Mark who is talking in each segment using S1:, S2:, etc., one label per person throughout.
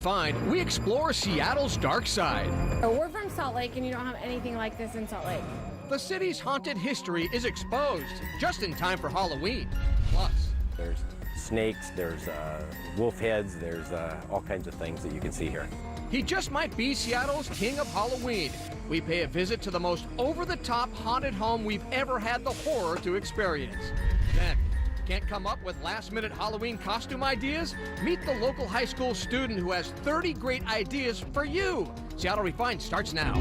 S1: Refined, we explore Seattle's dark side.
S2: We're from Salt Lake, and you don't have anything like this in Salt Lake.
S1: The city's haunted history is exposed just in time for Halloween. Plus,
S3: there's snakes, there's wolf heads, there's all kinds of things that you can see here.
S1: He just might be Seattle's king of Halloween. We pay a visit to the most over-the-top haunted home we've ever had the horror to experience. Then, can't come up with last-minute Halloween costume ideas? Meet the local high school student who has 30 great ideas for you. Seattle Refined starts now.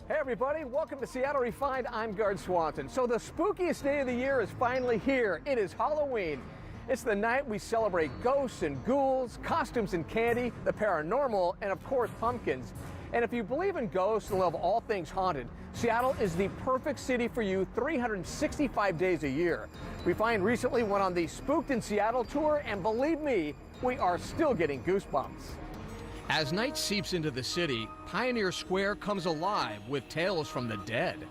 S1: Hey everybody, welcome to Seattle Refined. I'm Gard Swanson. So the spookiest day of the year is finally here. It is Halloween. It's the night we celebrate ghosts and ghouls, costumes and candy, the paranormal, and of course pumpkins. And if you believe in ghosts and love all things haunted, Seattle is the perfect city for you 365 days a year. Refined recently went on the Spooked in Seattle tour, and believe me, we are still getting goosebumps. As night seeps into the city, Pioneer Square comes alive with tales from the dead.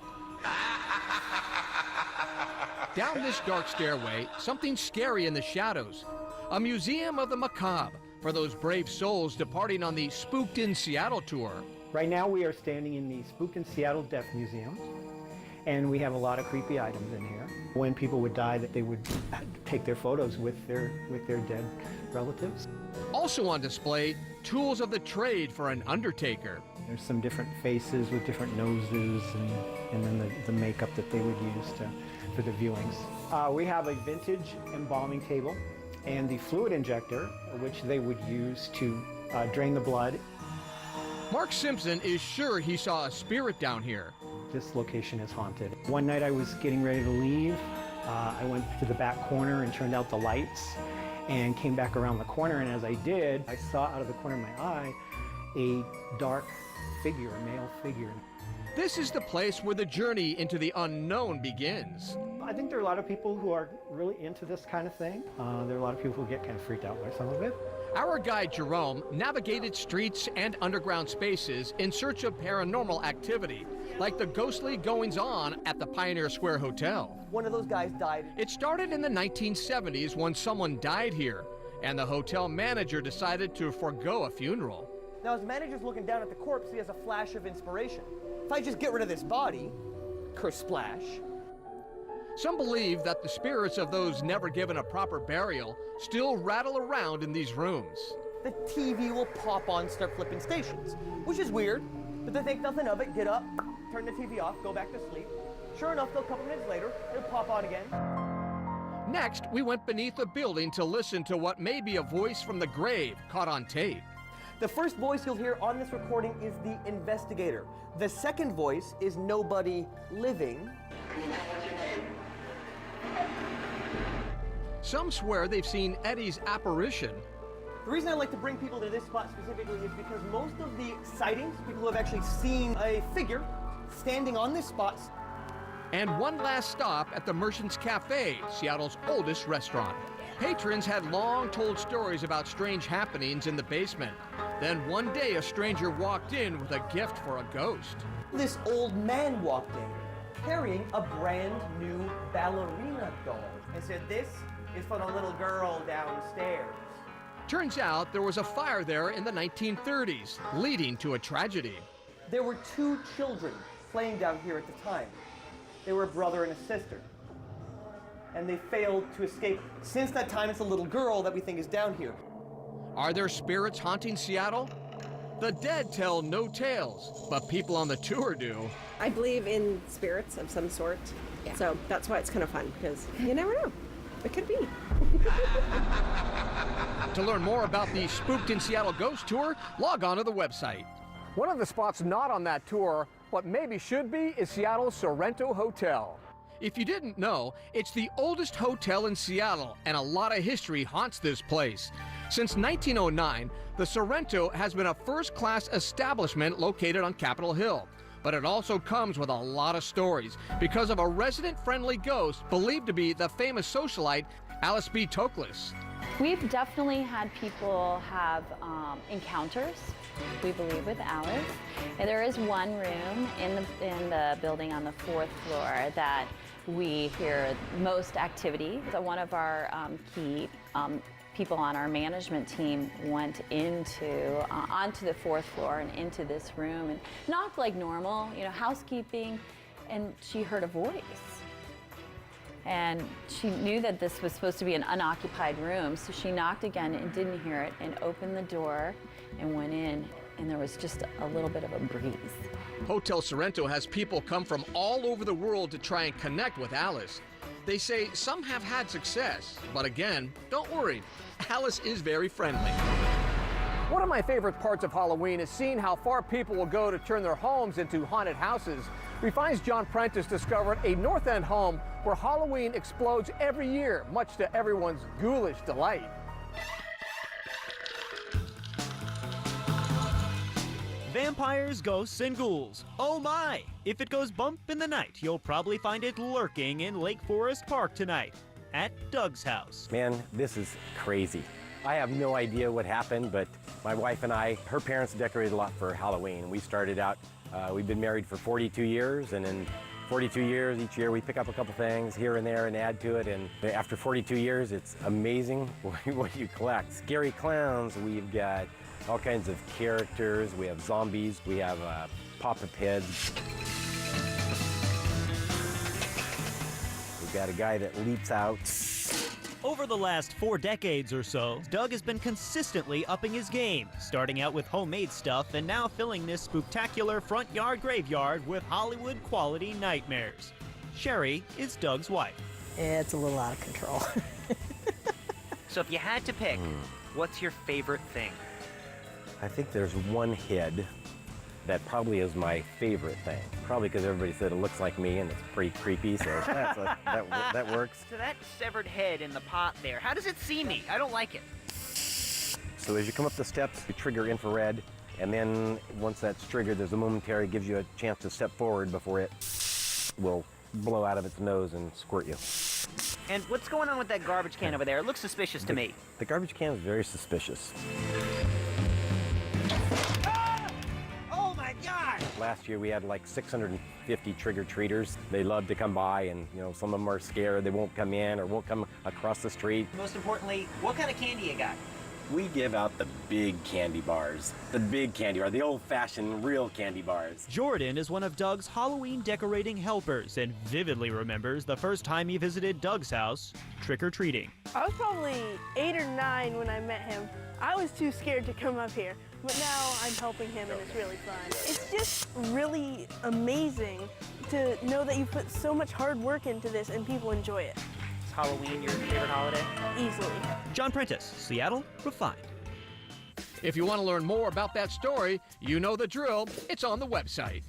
S1: Down this dark stairway, something scary in the shadows. A museum of the macabre for those brave souls departing on the Spooked in Seattle tour.
S4: Right now we are standing in the Spooked in Seattle Death Museum, and we have a lot of creepy items in here. When people would die, that they would take their photos with their dead relatives.
S1: Also on display, tools of the trade for an undertaker.
S4: There's some different faces with different noses, and then the makeup that they would use for the viewings. We have a vintage embalming table and the fluid injector, which they would use to drain the blood.
S1: Mark Simpson is sure he saw a spirit down here.
S4: This location is haunted. One night I was getting ready to leave. I went to the back corner and turned out the lights and came back around the corner, and as I did, I saw out of the corner of my eye a dark figure, a male figure.
S1: This is the place where the journey into the unknown begins.
S4: I think there are a lot of people who are really into this kind of thing. There are a lot of people who get kind of freaked out by some of it.
S1: Our guide, Jerome, navigated streets and underground spaces in search of paranormal activity, like the ghostly goings-on at the Pioneer Square Hotel.
S5: One of those guys died.
S1: It started in the 1970s when someone died here, and the hotel manager decided to forego a funeral.
S5: Now, as the manager's looking down at the corpse, he has a flash of inspiration. If I just get rid of this body, kersplash.
S1: Some believe that the spirits of those never given a proper burial still rattle around in these rooms.
S5: The TV will pop on, start flipping stations, which is weird, but they think nothing of it, get up, turn the TV off, go back to sleep. Sure enough, a couple minutes later, it'll pop on again.
S1: Next, we went beneath a building to listen to what may be a voice from the grave caught on tape.
S5: The first voice you'll hear on this recording is the investigator. The second voice is nobody living.
S1: Some swear they've seen Eddie's apparition.
S5: The reason I like to bring people to this spot specifically is because most of the sightings, people who have actually seen a figure standing on this spot.
S1: And one last stop at the Merchant's Cafe, Seattle's oldest restaurant. Patrons had long told stories about strange happenings in the basement. Then one day a stranger walked in with a gift for a ghost.
S5: This old man walked in carrying a brand new ballerina doll and said, "This is for the little girl downstairs."
S1: Turns out there was a fire there in the 1930s, leading to a tragedy.
S5: There were two children playing down here at the time. They were a brother and a sister, and they failed to escape. Since that time, it's a little girl that we think is down here.
S1: Are there spirits haunting Seattle? The dead tell no tales, but people on the tour do.
S6: I believe in spirits of some sort, so that's why it's kind of fun, because you never know. It could be.
S1: To learn more about the Spooked in Seattle Ghost Tour, log on to the website. One of the spots not on that tour, but maybe should be, is Seattle's Sorrento Hotel. If you didn't know, it's the oldest hotel in Seattle, and a lot of history haunts this place. Since 1909, the Sorrento has been a first-class establishment located on Capitol Hill. But it also comes with a lot of stories because of a resident-friendly ghost believed to be the famous socialite Alice B. Toklas.
S7: We've definitely had people have encounters, we believe, with Alice. And there is one room in the building on the 4th floor that we hear most activity. So one of our key people on our management team went into onto the 4th floor and into this room and knocked like normal, you know, housekeeping, and she heard a voice. And she knew that this was supposed to be an unoccupied room, so she knocked again and didn't hear it and opened the door and went in, and there was just a little bit of a breeze.
S1: Hotel Sorrento has people come from all over the world to try and connect with Alice. They say some have had success, but again, don't worry, Alice is very friendly. One of my favorite parts of Halloween is seeing how far people will go to turn their homes into haunted houses. Refine's John Prentice discovered a North End home where Halloween explodes every year, much to everyone's ghoulish delight.
S8: Vampires, ghosts, and ghouls. Oh my! If it goes bump in the night, you'll probably find it lurking in Lake Forest Park tonight at Doug's house.
S3: Man, this is crazy. I have no idea what happened, but my wife and I, her parents decorated a lot for Halloween. We started out, we've been married for 42 years, and in 42 years, each year we pick up a couple things here and there and add to it, and after 42 years, it's amazing what you collect. Scary clowns, we've got all kinds of characters, we have zombies, we have pop-up heads. We've got a guy that leaps out.
S8: Over the last 4 decades or so, Doug has been consistently upping his game, starting out with homemade stuff and now filling this spooktacular front yard graveyard with Hollywood-quality nightmares. Sherry is Doug's wife.
S9: It's a little out of control.
S10: So if you had to pick, what's your favorite thing?
S3: I think there's one head that probably is my favorite thing. Probably because everybody said it looks like me and it's pretty creepy, so that works.
S10: So that severed head in the pot there, how does it see me? I don't like it.
S3: So as you come up the steps, you trigger infrared, and then once that's triggered, there's a momentary, gives you a chance to step forward before it will blow out of its nose and squirt you.
S10: And what's going on with that garbage can over there? It looks suspicious to me.
S3: The garbage can is very suspicious.
S10: Oh my God!
S3: Last year we had like 650 trick-or-treaters. They love to come by, and you know, some of them are scared. They won't come in or won't come across the street.
S10: Most importantly, what kind of candy you got?
S3: We give out the big candy bars. The big candy bar, the old-fashioned real candy bars.
S8: Jordan is one of Doug's Halloween decorating helpers and vividly remembers the first time he visited Doug's house trick-or-treating.
S11: I was probably 8 or 9 when I met him. I was too scared to come up here, but now I'm helping him and it's really fun. It's just really amazing to know that you put so much hard work into this and people enjoy it.
S10: Is Halloween your favorite holiday?
S11: Easily.
S8: John Prentice, Seattle, Refined.
S1: If you want to learn more about that story, you know the drill. It's on the website.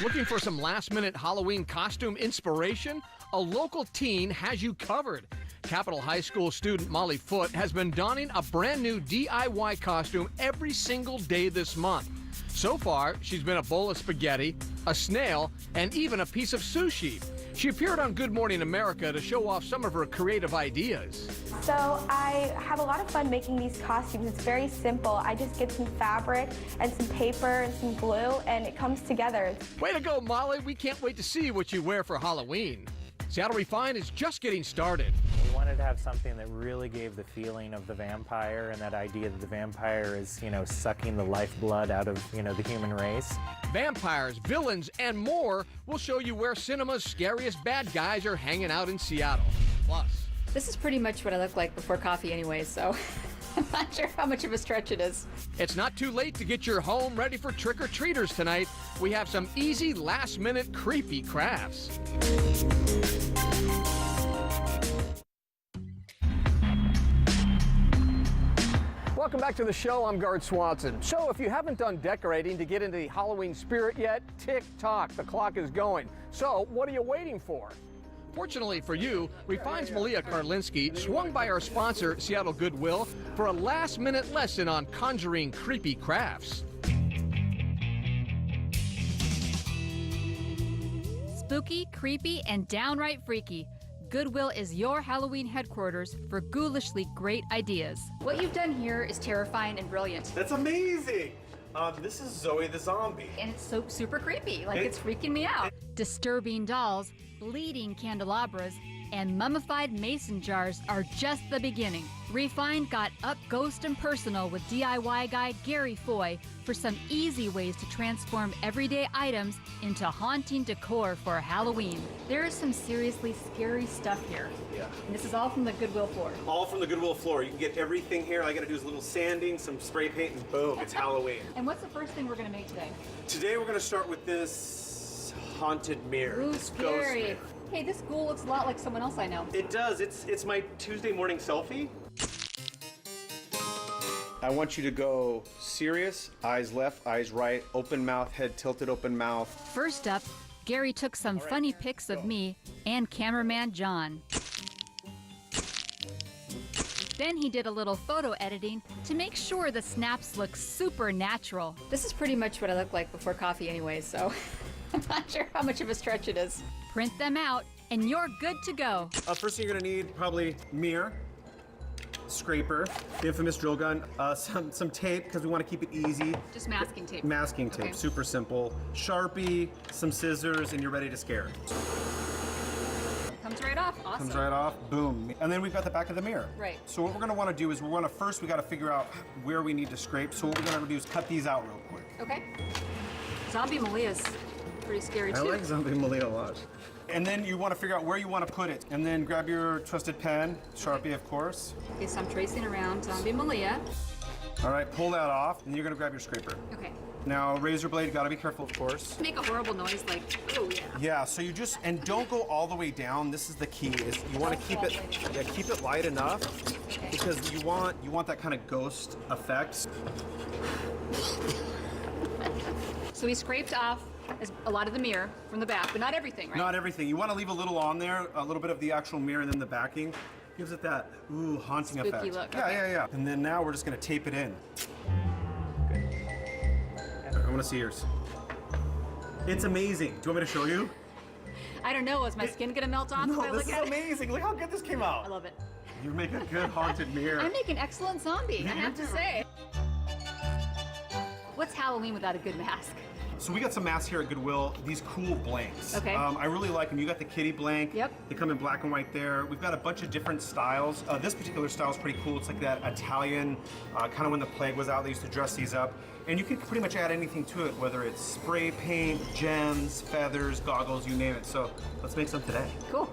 S1: Looking for some last-minute Halloween costume inspiration? A local teen has you covered. Capitol High School student Molly Foote has been donning a brand new DIY costume every single day this month. So far, she's been a bowl of spaghetti, a snail, and even a piece of sushi. She appeared on Good Morning America to show off some of her creative ideas.
S12: So I have a lot of fun making these costumes. It's very simple. I just get some fabric and some paper and some glue, and it comes together.
S1: Way to go, Molly. We can't wait to see what you wear for Halloween. Seattle Refined is just getting started.
S13: We wanted to have something that really gave the feeling of the vampire and that idea that the vampire is, sucking the lifeblood out of, the human race.
S1: Vampires, villains, and more will show you where cinema's scariest bad guys are hanging out in Seattle. Plus,
S14: this is pretty much what I look like before coffee anyway, so I'm not sure how much of a stretch it is.
S1: It's not too late to get your home ready for trick-or-treaters tonight. We have some easy, last-minute, creepy crafts. Welcome back to the show. I'm Guard Swanson. So if you haven't done decorating to get into the Halloween spirit yet, tick-tock, the clock is going. So what are you waiting for? Fortunately for you, Refine's Malia Karlinski swung by our sponsor, Seattle Goodwill, for a last-minute lesson on conjuring creepy crafts.
S15: Spooky, creepy, and downright freaky. Goodwill is your Halloween headquarters for ghoulishly great ideas.
S14: What you've done here is terrifying and brilliant.
S16: That's amazing! This is Zoe the zombie.
S14: And it's so super creepy, like it's freaking me out.
S15: Disturbing dolls, bleeding candelabras, and mummified mason jars are just the beginning. Refined got up close and personal with DIY guide Gary Foy for some easy ways to transform everyday items into haunting decor for Halloween. There is some seriously scary stuff here.
S16: Yeah.
S15: And this is all from the Goodwill floor.
S16: All from the Goodwill floor. You can get everything here. All I gotta do is a little sanding, some spray paint, and boom, it's Halloween.
S15: And what's the first thing we're gonna make today?
S16: Today we're gonna start with this haunted mirror.
S15: Ooh,
S16: This ghost
S15: scary.
S16: mirror.
S15: Hey, this ghoul looks a lot like someone else I know.
S16: It does. It's my Tuesday morning selfie. I want you to go serious, eyes left, eyes right, open mouth, head tilted, open mouth.
S15: First up, Gary took some funny pics of me and cameraman John. Then he did a little photo editing to make sure the snaps look super natural.
S14: This is pretty much what I look like before coffee anyway, so I'm not sure how much of a stretch it is.
S15: Print them out, and you're good to go.
S16: First thing you're gonna need, probably mirror, scraper, the infamous drill gun, some tape, because we want to keep it easy.
S15: Just masking tape.
S16: Masking tape,
S15: Okay.
S16: super simple. Sharpie, some scissors, and you're ready to scare.
S15: Comes right off. Awesome.
S16: Comes right off, boom. And then we've got the back of the mirror.
S15: Right.
S16: So what we're gonna wanna do is we gotta figure out where we need to scrape. So what we're gonna do is cut these out real quick.
S15: Okay. Zombie Malia's pretty scary too.
S16: I like Zombie Malia a lot. And then you wanna figure out where you wanna put it. And then grab your trusted pen, Sharpie of course.
S15: Okay, so I'm tracing around Zombie Malia.
S16: All right, pull that off, and you're gonna grab your scraper.
S15: Okay.
S16: Now, razor blade, gotta be careful, of course.
S15: Make a horrible noise like, oh yeah.
S16: Yeah, so you just, and don't go all the way down. This is the key, is you wanna keep it, keep it light enough, because you want that kind of ghost effect.
S15: So we scraped off a lot of the mirror from the back, but not everything, right?
S16: Not everything. You wanna leave a little on there, a little bit of the actual mirror, and then the backing. Gives it that, ooh, haunting
S15: Spooky
S16: effect.
S15: look,
S16: Yeah,
S15: okay.
S16: yeah. And then now we're just gonna tape it in. I wanna see yours. It's amazing. Do you want me to show you?
S15: I don't know, is my skin gonna melt off if I
S16: No,
S15: look
S16: this is
S15: at it?
S16: amazing. Look how good this came out.
S15: I love it.
S16: You make a good haunted mirror.
S15: I make an excellent zombie, I have to say. What's Halloween without a good mask?
S16: So we got some masks here at Goodwill, these cool blanks.
S15: Okay.
S16: I really like them. You got the kitty blank.
S15: Yep.
S16: They come in black and white there. We've got a bunch of different styles. This particular style is pretty cool. It's like that Italian, kind of when the plague was out, they used to dress these up. And you can pretty much add anything to it, whether it's spray paint, gems, feathers, goggles, you name it. So let's make some today.
S15: Cool.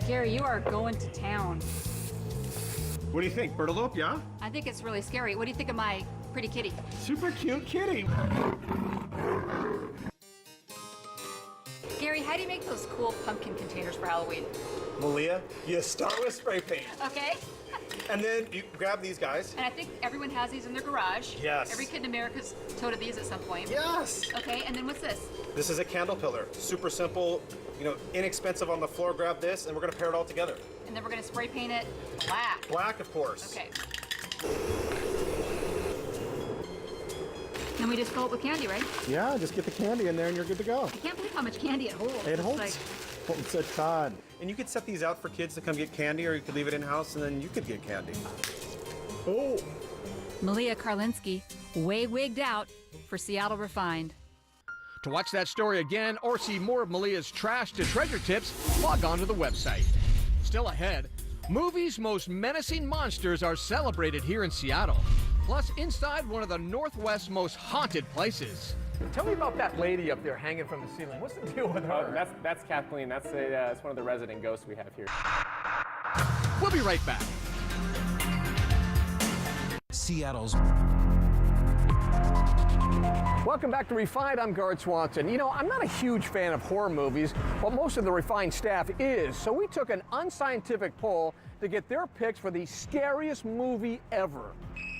S15: Gary, you are going to town.
S16: What do you think? Birtalope, yeah?
S15: I think it's really scary. What do you think of my pretty kitty?
S16: Super cute kitty.
S15: Gary, how do you make those cool pumpkin containers for Halloween?
S16: Malia, you start with spray paint.
S15: Okay.
S16: And then you grab these guys.
S15: And I think everyone has these in their garage.
S16: Yes.
S15: Every kid in America's toted these at some point.
S16: Yes.
S15: Okay, and then what's this?
S16: This is a candle pillar. Super simple, inexpensive on the floor. Grab this, and we're gonna pair it all together.
S15: And then we're gonna spray paint it black.
S16: Black, of course.
S15: Okay. And we just fill it with candy, right?
S16: Yeah, just get the candy in there and you're good to go.
S15: I can't believe how much candy it holds.
S16: It
S15: It's
S16: holds,
S15: like-
S16: holds a ton. And you could set these out for kids to come get candy, or you could leave it in-house and then you could get candy. Oh.
S15: Malia Karlinski, way wigged out for Seattle Refined.
S1: To watch that story again or see more of Malia's trash to treasure tips, log on to the website. Still ahead, movies' most menacing monsters are celebrated here in Seattle. Plus, inside one of the Northwest's most haunted places. Tell me about that lady up there hanging from the ceiling. What's the deal with her?
S17: That's Kathleen. That's one of the resident ghosts we have here.
S1: We'll be right back.
S18: Seattle's.
S1: Welcome back to Refined. I'm Guard Swanson. I'm not a huge fan of horror movies, but most of the Refined staff is. So we took an unscientific poll to get their picks for the scariest movie ever.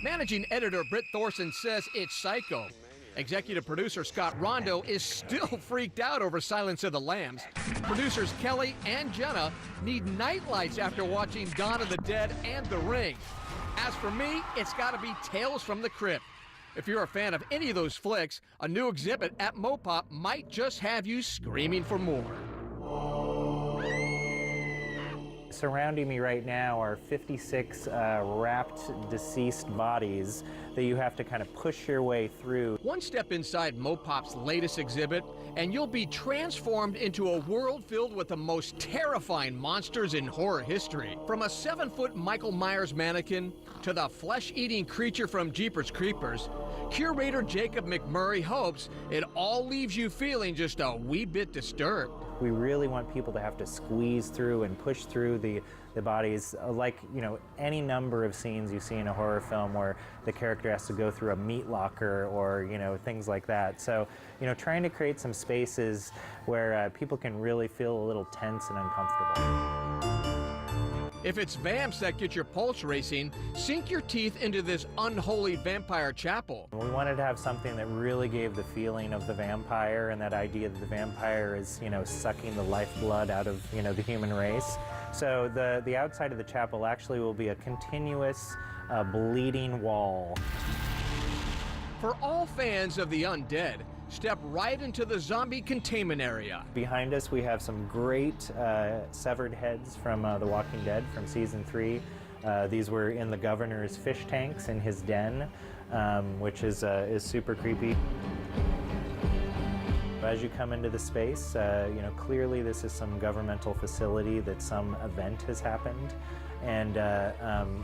S1: Managing editor Britt Thorson says it's Psycho. Executive producer Scott Rondo is still freaked out over Silence of the Lambs. Producers Kelly and Jenna need nightlights after watching Dawn of the Dead and The Ring. As for me, it's got to be Tales from the Crypt. If you're a fan of any of those flicks, a new exhibit at Mopop might just have you screaming for more.
S13: Surrounding me right now are 56 wrapped deceased bodies that you have to kind of push your way through.
S1: One step inside Mopop's latest exhibit, and you'll be transformed into a world filled with the most terrifying monsters in horror history. From a 7-foot Michael Myers mannequin to the flesh-eating creature from Jeepers Creepers, curator Jacob McMurray hopes it all leaves you feeling just a wee bit disturbed.
S13: We really want people to have to squeeze through and push through the bodies, like, you know, any number of scenes you see in a horror film where the character has to go through a meat locker or, you know, things like that. So, you know, trying to create some spaces where people can really feel a little tense and uncomfortable.
S1: If it's vamps that get your pulse racing, sink your teeth into this unholy vampire chapel.
S13: We wanted to have something that really gave the feeling of the vampire and that idea that the vampire is, you know, sucking the lifeblood out of, you know, the human race. So the outside of the chapel actually will be a continuous bleeding wall.
S1: For all fans of the undead, step right into the zombie containment area.
S13: Behind us we have some great severed heads from The Walking Dead from season 3. These were in the governor's fish tanks in his den, which is super creepy. As you come into the space, you know, clearly this is some governmental facility that some event has happened. And,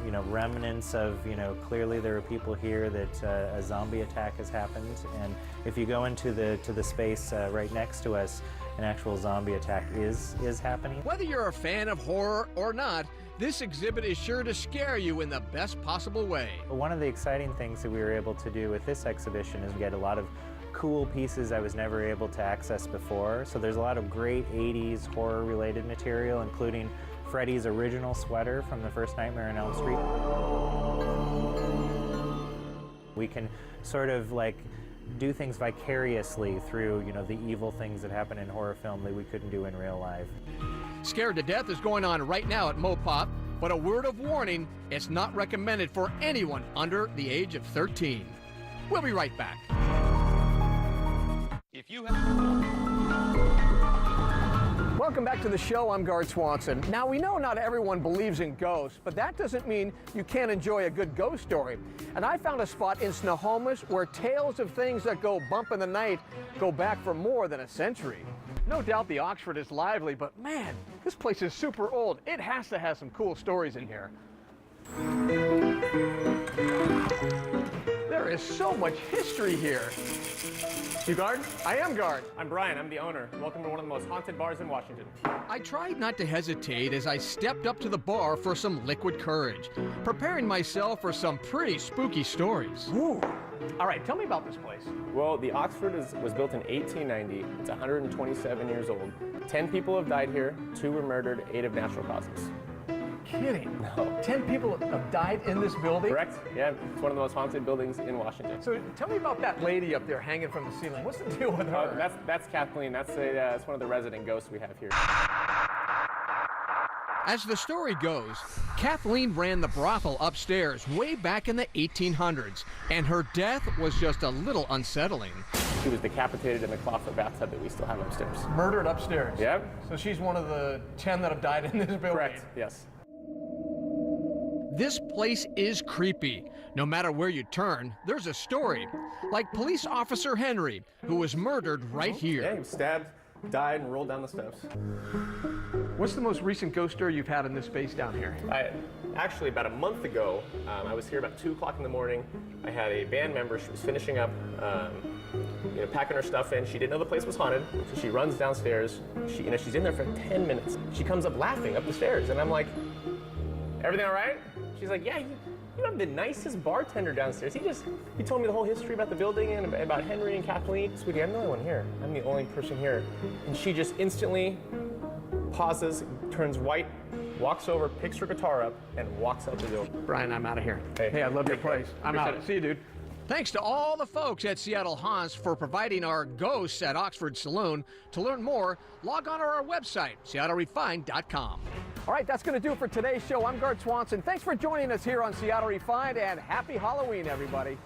S13: you know, remnants of, you know, clearly there are people here that a zombie attack has happened. And if you go into the space right next to us, an actual zombie attack is happening.
S1: Whether you're a fan of horror or not, this exhibit is sure to scare you in the best possible way.
S13: One of the exciting things that we were able to do with this exhibition is get a lot of cool pieces I was never able to access before. So there's a lot of great 80s horror related material, including Freddy's original sweater from the first Nightmare on Elm Street. We can sort of like do things vicariously through, you know, the evil things that happen in horror film that we couldn't do in real life.
S1: Scared to Death is going on right now at Mopop, but a word of warning, it's not recommended for anyone under the age of 13. We'll be right back. If you Welcome back to the show. I'm Guard Swanson. Now, we know not everyone believes in ghosts, but that doesn't mean you can't enjoy a good ghost story. And I found a spot in Snohomish where tales of things that go bump in the night go back for more than a century. No doubt the Oxford is lively, but man, this place is super old. It has to have some cool stories in here. There is so much history here. You Guard? I am Guard.
S17: I'm Brian, I'm the owner. Welcome to one of the most haunted bars in Washington.
S1: I tried not to hesitate as I stepped up to the bar for some liquid courage, preparing myself for some pretty spooky stories. Ooh. All right, tell me about this place.
S17: Well, the Oxford was built in 1890. It's 127 years old. 10 people have died here, 2 were murdered, 8 of natural causes.
S1: Kidding?
S17: No.
S1: 10 people have died in this building?
S17: Correct. Yeah, it's one of the most haunted buildings in Washington.
S1: So tell me about that lady up there hanging from the ceiling. What's the deal with her?
S17: That's Kathleen. That's one of the resident ghosts we have here.
S1: As the story goes, Kathleen ran the brothel upstairs way back in the 1800s, and her death was just a little unsettling.
S17: She was decapitated in the clawfoot bathtub that we still have upstairs.
S1: Murdered upstairs?
S17: Yep.
S1: So she's one of the 10 that have died in this building?
S17: Correct, yes.
S1: This place is creepy. No matter where you turn, there's a story. Like police officer Henry, who was murdered right here.
S17: Yeah, he was stabbed, died, and rolled down the steps.
S1: What's the most recent ghost story you've had in this space down here?
S17: Actually, about a month ago, I was here about 2 o'clock in the morning. I had a band member. She was finishing up, you know, packing her stuff in. She didn't know the place was haunted, so she runs downstairs. She's in there for 10 minutes. She comes up laughing up the stairs, and I'm like, "Everything all right?" She's like, "Yeah, you have the nicest bartender downstairs. He told me the whole history about the building and about Henry and Kathleen." Sweetie, I'm the only one here. I'm the only person here. And she just instantly pauses, turns white, walks over, picks her guitar up, and walks out the door.
S1: Brian, I'm out of here. Hey, I love your place. I'm out. See you, dude. Thanks to all the folks at Seattle Haunts for providing our ghosts at Oxford Saloon. To learn more, log on to our website, SeattleRefined.com. All right, that's going to do it for today's show. I'm Guard Swanson. Thanks for joining us here on Seattle Refined, and happy Halloween, everybody.